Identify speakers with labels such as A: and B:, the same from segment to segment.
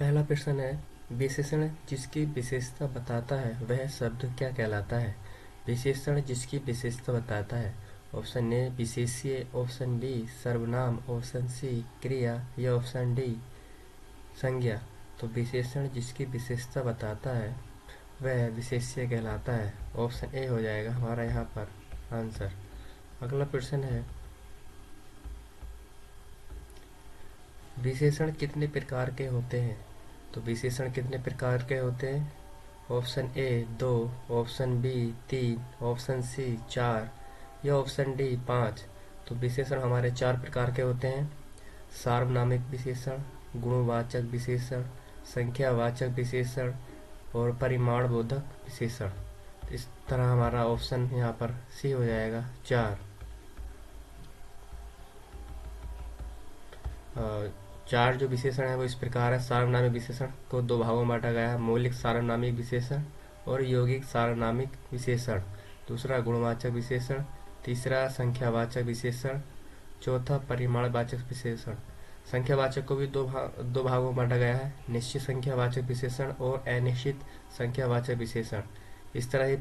A: पहला प्रश्न है, विशेषण जिसकी विशेषता बताता है वह शब्द क्या कहलाता है? विशेषण जिसकी विशेषता बताता है। ऑप्शन ए विशेष्य, ऑप्शन बी सर्वनाम, ऑप्शन सी क्रिया या ऑप्शन डी संज्ञा। तो विशेषण जिसकी विशेषता बताता है वह विशेष्य कहलाता है। ऑप्शन ए हो जाएगा हमारा यहाँ पर आंसर। अगला प्रश्न है, विशेषण कितने प्रकार के होते हैं? तो विशेषण कितने प्रकार के होते हैं? Option A 2, option B 3, option C 4 या ऑप्शन डी 5। तो विशेषण हमारे 4 प्रकार के होते हैं। सार्वनामिक विशेषण, गुणवाचक विशेषण, संख्यावाचक विशेषण और परिमाणबोधक विशेषण। इस तरह हमारा ऑप्शन यहाँ पर सी हो जाएगा 4। 4 जो विशेषण है वो इस प्रकार है। सार्वनामिक विशेषण को 2 भागों में बांटा गया है, मौलिक सार्वनामिक विशेषण और यौगिक सार्वनामिक विशेषण। दूसरा गुणवाचक विशेषण, तीसरा संख्यावाचक विशेषण, चौथा परिमाणवाचक विशेषण। संख्यावाचक को भी दो भागों में बांटा गया है, निश्चित संख्यावाचक विशेषण और अनिश्चित संख्यावाचक विशेषण। इस तरह ही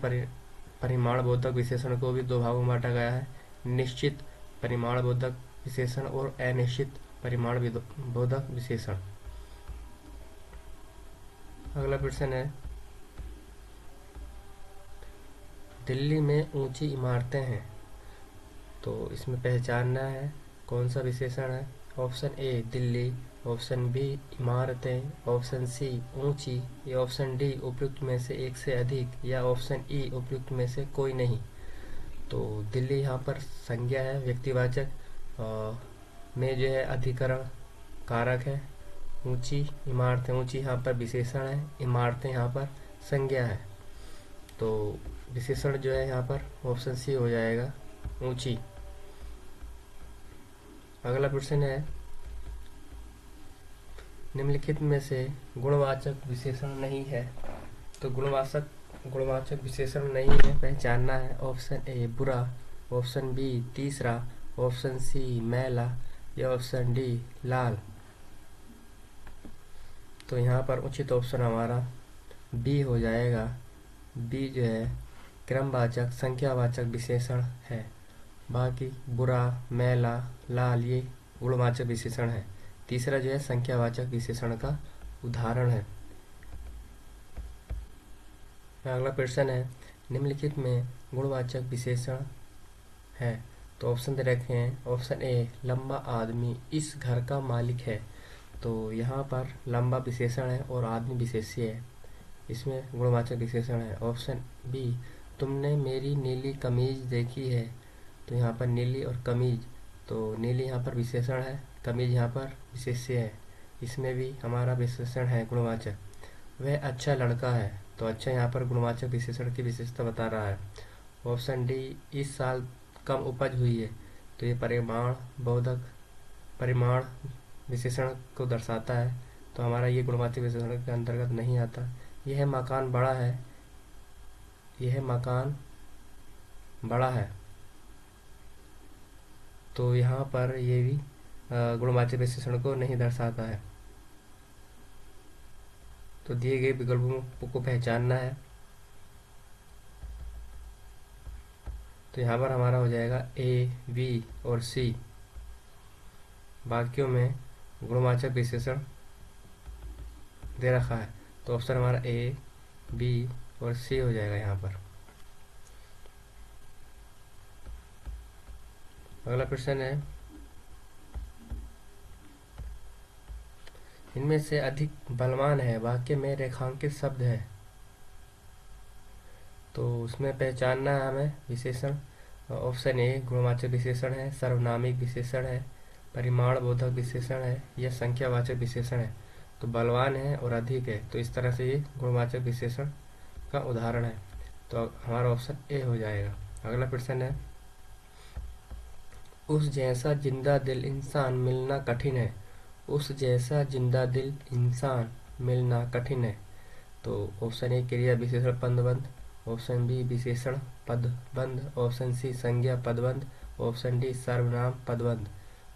A: परिमाणबोधक विशेषण को भी 2 भागों में बांटा गया है, निश्चित परिमाणबोधक विशेषण और अनिश्चित परिमाणबोधक विशेषण। अगला प्रश्न है, दिल्ली में ऊंची इमारतें हैं, तो इसमें पहचानना है कौन सा विशेषण है। Option A Delhi, option B इमारतें, ऑप्शन सी ऊंची या ऑप्शन डी उपयुक्त में से एक से अधिक या ऑप्शन ई उपयुक्त में से कोई नहीं। तो दिल्ली यहाँ पर संज्ञा है, व्यक्तिवाचक में जो है अधिकरण कारक है। ऊंची इमारतें, ऊंची यहाँ पर विशेषण है, इमारतें यहाँ पर संज्ञा है। तो विशेषण जो है यहाँ पर ऑप्शन सी हो जाएगा ऊंची। अगला प्रश्न है, निम्नलिखित में से गुणवाचक विशेषण नहीं है। तो गुणवाचक विशेषण नहीं है, पहचानना है। ऑप्शन ए बुरा, ऑप्शन बी तीसरा, ऑप्शन सी मैला या ऑप्शन डी लाल। तो यहाँ पर उचित ऑप्शन हमारा बी हो जाएगा। बी जो है क्रमवाचक संख्यावाचक विशेषण है। बाकी बुरा, मैला, लाल ये गुणवाचक विशेषण है। तीसरा जो है संख्यावाचक विशेषण का उदाहरण है। अगला प्रश्न है, निम्नलिखित में गुणवाचक विशेषण है। तो ऑप्शन दे रखे हैं। ऑप्शन ए लंबा आदमी इस घर का मालिक है। तो यहाँ पर लंबा विशेषण है और आदमी विशेष्य है, इसमें गुणवाचक विशेषण है। ऑप्शन बी तुमने मेरी नीली कमीज देखी है। तो यहाँ पर नीली और कमीज, तो नीली यहाँ पर विशेषण है, कमीज यहाँ पर विशेष्य है, इसमें भी हमारा विशेषण है गुणवाचक। वह अच्छा लड़का है। तो अच्छा यहाँ पर गुणवाचक विशेषण की विशेषता बता रहा है। ऑप्शन डी इस साल कम उपज हुई है। तो ये परिमाण विशेषण को दर्शाता है, तो हमारा ये गुणवाचक विशेषण के अंतर्गत नहीं आता। यह मकान बड़ा है, यह मकान बड़ा है। तो यहाँ पर ये भी गुणवाचक विशेषण को नहीं दर्शाता है। तो दिए गए विकल्पों को पहचानना है। तो यहाँ पर हमारा हो जाएगा ए, बी और सी। वाक्यों में गुणवाचक विशेषण दे रखा है, तो ऑप्शन हमारा ए, बी और सी हो जाएगा यहाँ पर। अगला प्रश्न है, इनमें से अधिक बलवान है वाक्य में रेखांकित शब्द है। तो उसमें पहचानना है हमें विशेषण। ऑप्शन ए गुणवाचक विशेषण है, सर्वनामिक विशेषण है, परिमाणबोधक विशेषण है या संख्यावाचक विशेषण है। तो बलवान है और अधिक है, तो इस तरह से ये गुणवाचक विशेषण का उदाहरण है। तो हमारा ऑप्शन ए हो जाएगा। अगला प्रश्न है, उस जैसा जिंदा दिल इंसान मिलना कठिन है। उस जैसा जिंदा दिल इंसान मिलना कठिन है। तो ऑप्शन ए क्रिया विशेषण पदबंध, ऑप्शन बी विशेषण पदबंध, ऑप्शन सी संज्ञा पदबंध, ऑप्शन डी सर्वनाम पदबंध।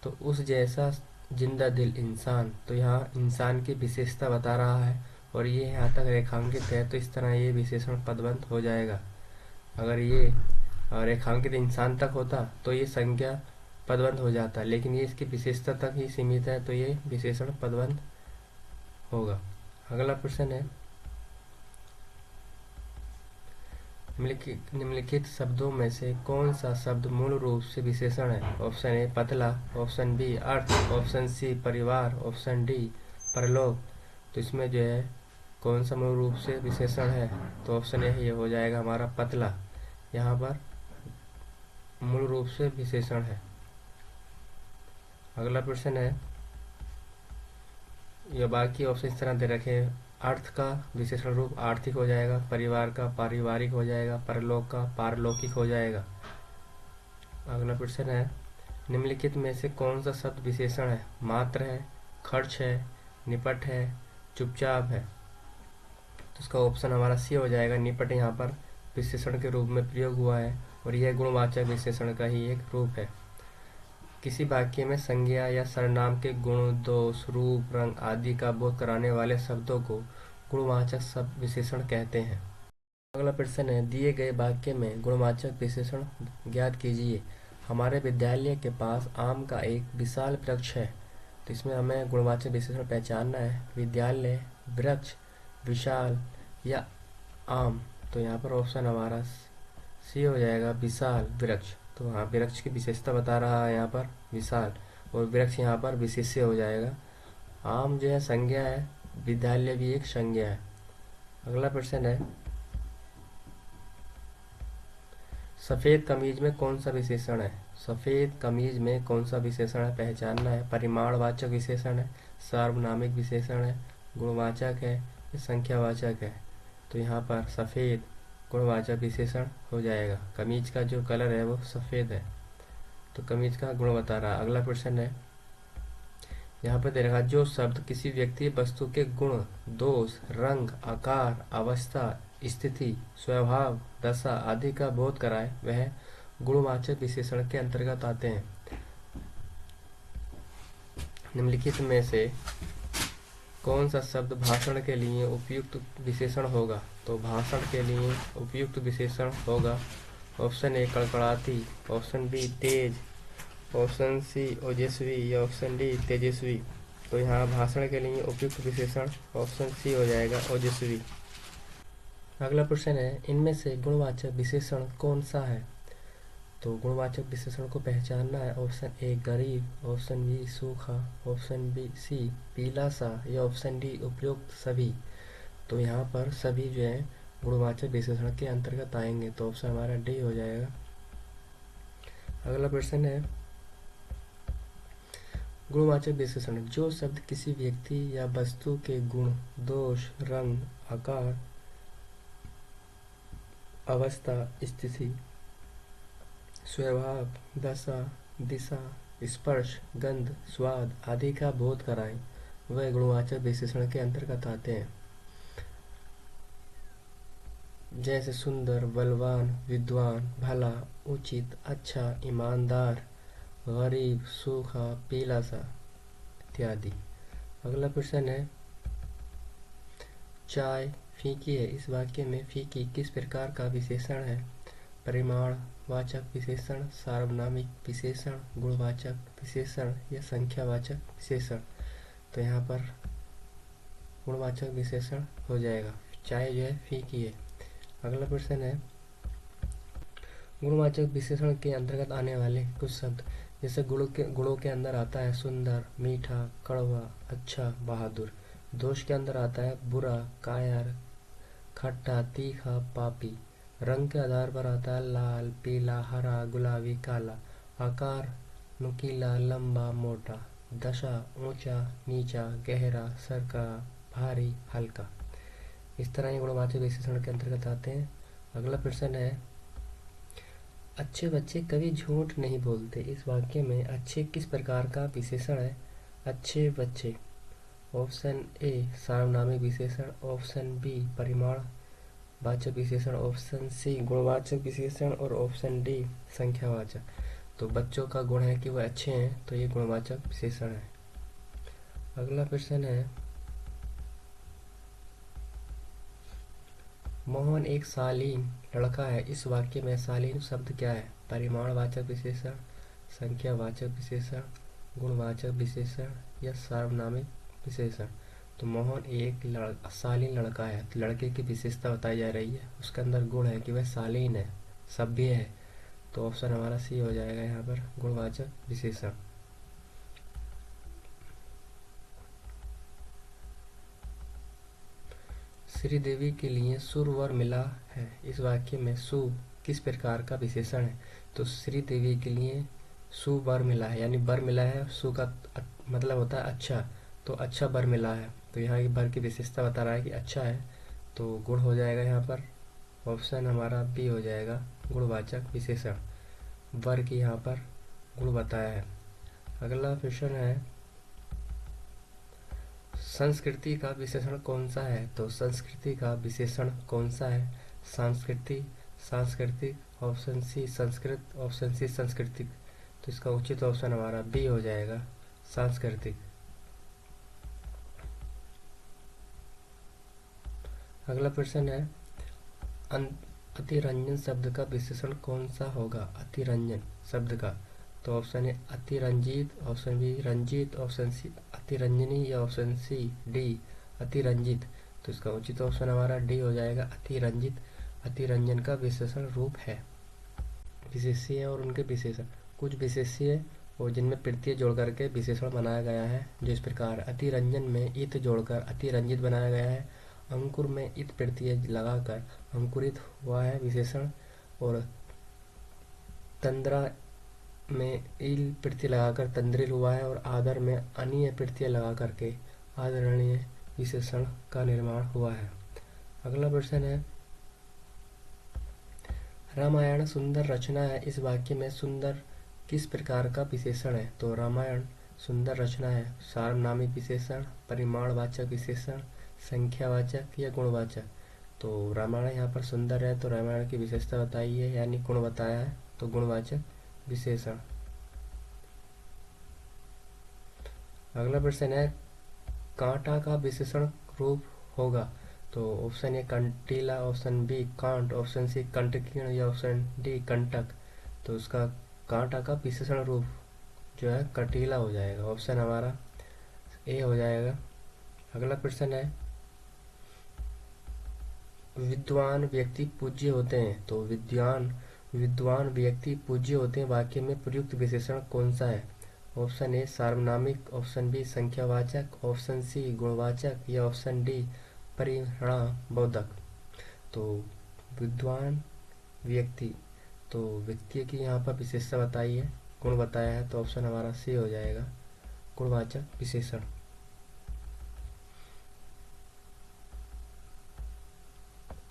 A: तो उस जैसा जिंदा दिल इंसान, तो यहाँ इंसान की विशेषता बता रहा है और ये यहाँ तक रेखांकित है, तो इस तरह ये विशेषण पदबंध हो जाएगा। अगर ये रेखांकित इंसान तक होता तो ये संज्ञा पदबंध हो जाता, लेकिन ये इसकी विशेषता तक ही सीमित है, तो ये विशेषण पदबंध होगा। अगला प्रश्न है, निम्नलिखित शब्दों में से कौन सा शब्द मूल रूप से विशेषण है? ऑप्शन ए पतला, ऑप्शन बी अर्थ, ऑप्शन सी परिवार, ऑप्शन डी परलोक। तो इसमें जो है कौन सा मूल रूप से विशेषण है? तो ऑप्शन ए ये हो जाएगा हमारा पतला, यहाँ पर मूल रूप से विशेषण है। अगला प्रश्न है, ये बाकी ऑप्शन इस तरह दे रखे हैं। अर्थ का विशेषण रूप आर्थिक हो जाएगा, परिवार का पारिवारिक हो जाएगा, परलोक का पारलौकिक हो जाएगा। अगला प्रश्न है, निम्नलिखित में से कौन सा शब्द विशेषण है? मात्र है, खर्च है, निपट है, चुपचाप है। तो इसका ऑप्शन हमारा सी हो जाएगा। निपट यहाँ पर विशेषण के रूप में प्रयोग हुआ है और यह गुणवाचक विशेषण का ही एक रूप है। किसी वाक्य में संज्ञा या सर्वनाम के गुण, दोष, रूप, रंग आदि का बोध कराने वाले शब्दों को गुणवाचक शब्द विशेषण कहते हैं। अगला प्रश्न है, दिए गए वाक्य में गुणवाचक विशेषण ज्ञात कीजिए। हमारे विद्यालय के पास आम का एक विशाल वृक्ष है। तो इसमें हमें गुणवाचक विशेषण पहचानना है। विद्यालय, वृक्ष, विशाल या आम। तो यहाँ पर ऑप्शन हमारा सी हो जाएगा, विशाल वृक्ष। तो हाँ, वृक्ष की विशेषता बता रहा है यहाँ पर विशाल, और वृक्ष यहाँ पर विशेष्य हो जाएगा। आम जो है संज्ञा है, विद्यालय भी एक संज्ञा है। अगला प्रश्न है, सफेद कमीज में कौन सा विशेषण है? सफेद कमीज में कौन सा विशेषण है पहचानना है। परिमाणवाचक विशेषण है, सार्वनामिक विशेषण है, गुणवाचक है, संख्यावाचक है। तो यहाँ पर सफेद गुणवाचक विशेषण हो जाएगा। कमीज का जो कलर है वो सफेद है, तो कमीज का गुण बता रहा है। अगला प्रश्न है, यहाँ पर दे रखा, जो शब्द किसी व्यक्ति वस्तु के गुण, दोष, रंग, आकार, अवस्था, स्थिति, स्वभाव, दशा आदि का बोध कराए वह गुणवाचक विशेषण के अंतर्गत आते हैं। निम्नलिखित में से कौन सा शब्द भाषण के लिए उपयुक्त विशेषण होगा? तो भाषण के लिए उपयुक्त विशेषण होगा ऑप्शन ए कड़कड़ाती, ऑप्शन बी तेज, ऑप्शन सी ओजस्वी या ऑप्शन डी तेजस्वी। तो यहाँ भाषण के लिए उपयुक्त विशेषण ऑप्शन सी हो जाएगा, ओजस्वी। अगला प्रश्न है, इनमें से गुणवाचक विशेषण कौन सा है? तो गुणवाचक विशेषण को पहचानना है। ऑप्शन ए गरीब, ऑप्शन बी सूखा, ऑप्शन बी सी पीला सा या ऑप्शन डी उपयुक्त सभी। तो यहाँ पर सभी जो है गुणवाचक विशेषण के अंतर्गत आएंगे, तो ऑप्शन हमारा डी हो जाएगा। अगला प्रश्न है, गुणवाचक विशेषण, जो शब्द किसी व्यक्ति या वस्तु के गुण, दोष, रंग, आकार, अवस्था, स्थिति, स्वभाव, दशा, दिशा, स्पर्श, गंध, स्वाद आदि का बोध कराएं वह गुणवाचक विशेषण के अंतर्गत आते हैं। जैसे सुंदर, बलवान, विद्वान, भला, उचित, अच्छा, ईमानदार, गरीब, सूखा, पीला सा इत्यादि। अगला प्रश्न है, चाय फीकी है, इस वाक्य में फीकी किस प्रकार का विशेषण है? परिमाणवाचक विशेषण, सार्वनामिक विशेषण, गुणवाचक विशेषण या संख्यावाचक विशेषण। तो यहाँ पर गुणवाचक विशेषण हो जाएगा, चाय जो है फीकी है। अगला प्रश्न है, गुणवाचक विशेषण के अंतर्गत आने वाले कुछ शब्द, जैसे गुणों के अंदर आता है सुंदर, मीठा, कड़वा, अच्छा, बहादुर। दोष के अंदर आता है बुरा, कायर, खट्टा, तीखा, पापी। रंग के आधार पर आता है लाल, पीला, हरा, गुलाबी, काला। आकार नुकीला, लंबा, मोटा। दशा ऊंचा, नीचा, गहरा, सरका, भारी, हल्का। इस तरह ये गुणवाचक विशेषण के अंतर्गत आते हैं। अगला प्रश्न है, अच्छे बच्चे कभी झूठ नहीं बोलते, इस वाक्य में अच्छे किस प्रकार का विशेषण है? अच्छे बच्चे। ऑप्शन ए सार्वनामिक विशेषण, ऑप्शन बी परिमाणवाचक विशेषण, ऑप्शन सी गुणवाचक विशेषण और ऑप्शन डी संख्यावाचक। तो बच्चों का गुण है कि वह अच्छे हैं, तो ये गुणवाचक विशेषण है। अगला प्रश्न है, मोहन एक शालीन लड़का है। इस वाक्य में शालीन शब्द क्या है? परिमाणवाचक विशेषण, संख्यावाचक विशेषण, गुणवाचक विशेषण या सार्वनामिक विशेषण? तो मोहन एक शालीन लड़का है, तो लड़के की विशेषता बताई जा रही है, उसके अंदर गुण है कि वह शालीन है, सभ्य है। तो ऑप्शन हमारा सी हो जाएगा यहाँ पर, गुणवाचक विशेषण। श्रीदेवी के लिए सुर मिला है। इस वाक्य में सु किस प्रकार का विशेषण है? तो श्रीदेवी के लिए सुवर मिला है, यानी वर मिला है। सु का मतलब होता है अच्छा, तो अच्छा वर मिला है, तो यहाँ की वर की विशेषता बता रहा है कि अच्छा है, तो गुण हो जाएगा यहाँ पर। ऑप्शन हमारा बी हो जाएगा, गुणवाचक विशेषण। वर की यहाँ पर गुण बताया है। अगला प्रश्न है, संस्कृति का विशेषण कौन सा है? तो संस्कृति का विशेषण कौन सा है? संस्कृति, सांस्कृतिक, ऑप्शन सी संस्कृत, ऑप्शन सी सांस्कृतिक। तो इसका उचित ऑप्शन हमारा बी हो जाएगा, सांस्कृतिक। अगला प्रश्न है, अतिरंजन शब्द का विशेषण कौन सा होगा? अतिरंजन शब्द का, तो ऑप्शन है अतिरंजित, ऑप्शन बी रंजित, ऑप्शन सी अतिरंजनी या ऑप्शन सी डी अतिरंजित। तो इसका उचित ऑप्शन हमारा डी हो जाएगा, अतिरंजित। अतिरंजन का विशेषण रूप है। विशेष्य और उनके विशेषण, कुछ विशेष्य और जिनमें प्रत्यय जोड़ करके विशेषण बनाया गया है, जो इस प्रकार अतिरंजन में इत जोड़कर अतिरंजित बनाया गया है। अंकुर में इत प्रत्यय लगाकर अंकुरित हुआ है विशेषण, और तंद्रा में इल प्रत्यय लगाकर तंद्रिल हुआ है, और आदर में अनीय प्रत्यय लगा करके आदरणीय विशेषण का निर्माण हुआ है। अगला प्रश्न है, रामायण सुंदर रचना है। इस वाक्य में सुंदर किस प्रकार का विशेषण है? तो रामायण सुंदर रचना है, सार्वनामिक विशेषण, परिमाणवाचक विशेषण, संख्यावाचक या गुणवाचक? तो रामायण यहाँ पर सुंदर है, तो रामायण की विशेषता बताई है, यानी गुण बताया है, तो गुणवाचक विशेषण। अगला प्रश्न है, कांटा का विशेषण रूप होगा। तो ऑप्शन ए कंटीला, ऑप्शन बी कांट, ऑप्शन सी कंटकीर्ण या ऑप्शन डी कंटक। तो उसका कांटा का विशेषण रूप जो है कटीला हो जाएगा, ऑप्शन हमारा ए हो जाएगा। अगला प्रश्न है, विद्वान व्यक्ति पूज्य होते हैं। तो विद्वान व्यक्ति पूज्य होते हैं वाक्य में प्रयुक्त विशेषण कौन सा है? ऑप्शन ए सार्वनामिक, ऑप्शन बी संख्यावाचक, ऑप्शन सी गुणवाचक या ऑप्शन डी परिणामबोधक। तो विद्वान व्यक्ति, तो व्यक्ति की यहाँ पर विशेषता बताई है, गुण बताया है, तो ऑप्शन हमारा सी हो जाएगा, गुणवाचक विशेषण।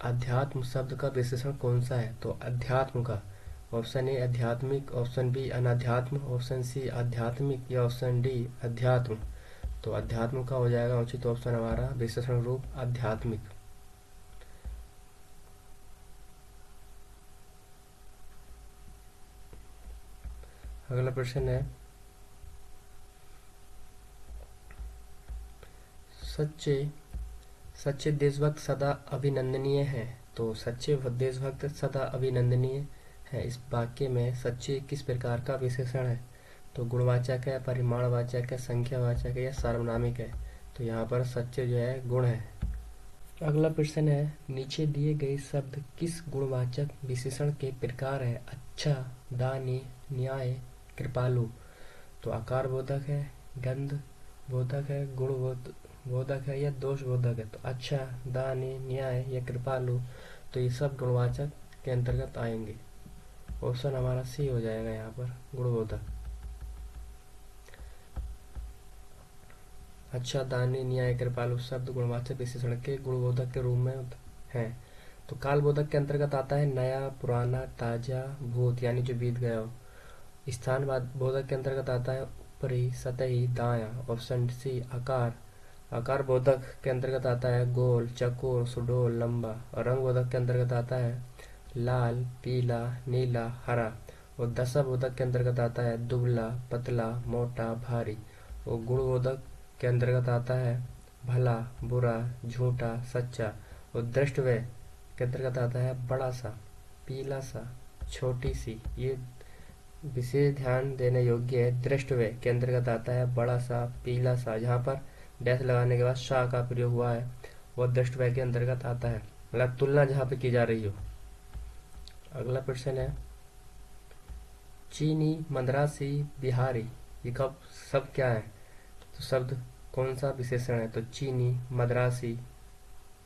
A: अध्यात्म शब्द का विशेषण कौन सा है? तो अध्यात्म का, ऑप्शन ए आध्यात्मिक, ऑप्शन बी अनाध्यात्म, ऑप्शन सी आध्यात्मिक या ऑप्शन डी अध्यात्म। तो अध्यात्म का हो जाएगा उचित ऑप्शन हमारा, विशेषण रूप आध्यात्मिक। अगला प्रश्न है, सच्चे सच्चे देशभक्त सदा अभिनंदनीय हैं। तो सच्चे देशभक्त सदा अभिनंदनीय है, इस वाक्य में सच्चे किस प्रकार का विशेषण है? तो गुणवाचक है, परिमाणवाचक है, संख्यावाचक है या सार्वनामिक है? तो यहाँ पर सच्चे जो है गुण है। अगला प्रश्न है, नीचे दिए गए शब्द किस गुणवाचक विशेषण के प्रकार है? अच्छा, दानी, न्याय, कृपालु। तो आकार बोधक है, गंध बोधक है, गुण बोधक है या दोष बोधक है? तो अच्छा, दानी, न्याय या कृपालु, तो ये सब गुणवाचक के अंतर्गत आएंगे। ऑप्शन हमारा सी हो जाएगा यहाँ पर, गुणबोधक। अच्छा, दानी, न्याय, कृपालु शब्द गुणवाचक विशेषण के गुणबोधक के रूप में हैं। तो कालबोधक के अंतर्गत आता है नया, पुराना, ताजा, भूत यानी जो बीत गया हो। स्थान बोधक के अंतर्गत आता है ऊपरी, सतही, दाया, ऑप्शन सी आकार। आकार बोधक के अंतर्गत आता है गोल, चकोर, सुडोल, लंबा। और रंग बोधक के अंतर्गत आता है लाल, पीला, नीला, हरा। और दशा बोधक के अंतर्गत आता है दुबला, पतला, मोटा, भारी। और गुण बोधक के अंतर्गत आता है भला, बुरा, झूठा, सच्चा। और द्रष्टव्य के अंतर्गत आता है बड़ा सा, पीला सा, छोटी सी। ये विशेष ध्यान देने योग्य है। द्रष्टव्य के अंतर्गत आता है बड़ा सा, पीला सा। जहाँ पर डैश लगाने के बाद सा का प्रयोग हुआ है वह द्रष्टव्य के अंतर्गत आता है, मतलब तुलना जहाँ पे की जा रही हो। अगला प्रश्न है चीनी, मद्रासी, बिहारी, ये कब शब्द क्या है? तो शब्द कौन सा विशेषण है? तो चीनी, मद्रासी,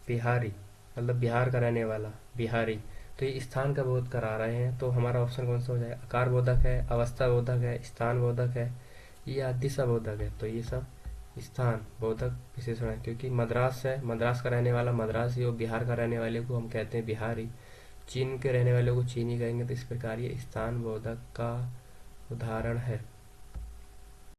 A: बिहारी, मतलब बिहार का रहने वाला, बिहारी। तो ये स्थान का बोध करा रहे हैं, तो हमारा ऑप्शन कौन सा हो जाएगा? आकार बोधक है, अवस्था बोधक है, स्थान बोधक है या दिशा बोधक है? तो ये सब स्थान बोधक विशेषण है, क्योंकि मद्रास है, मद्रास का रहने वाला मद्रासी, और बिहार का रहने वाले को हम कहते हैं बिहारी, चीन के रहने वाले को चीनी कहेंगे। तो इस प्रकार ये स्थान बोधक का उदाहरण है।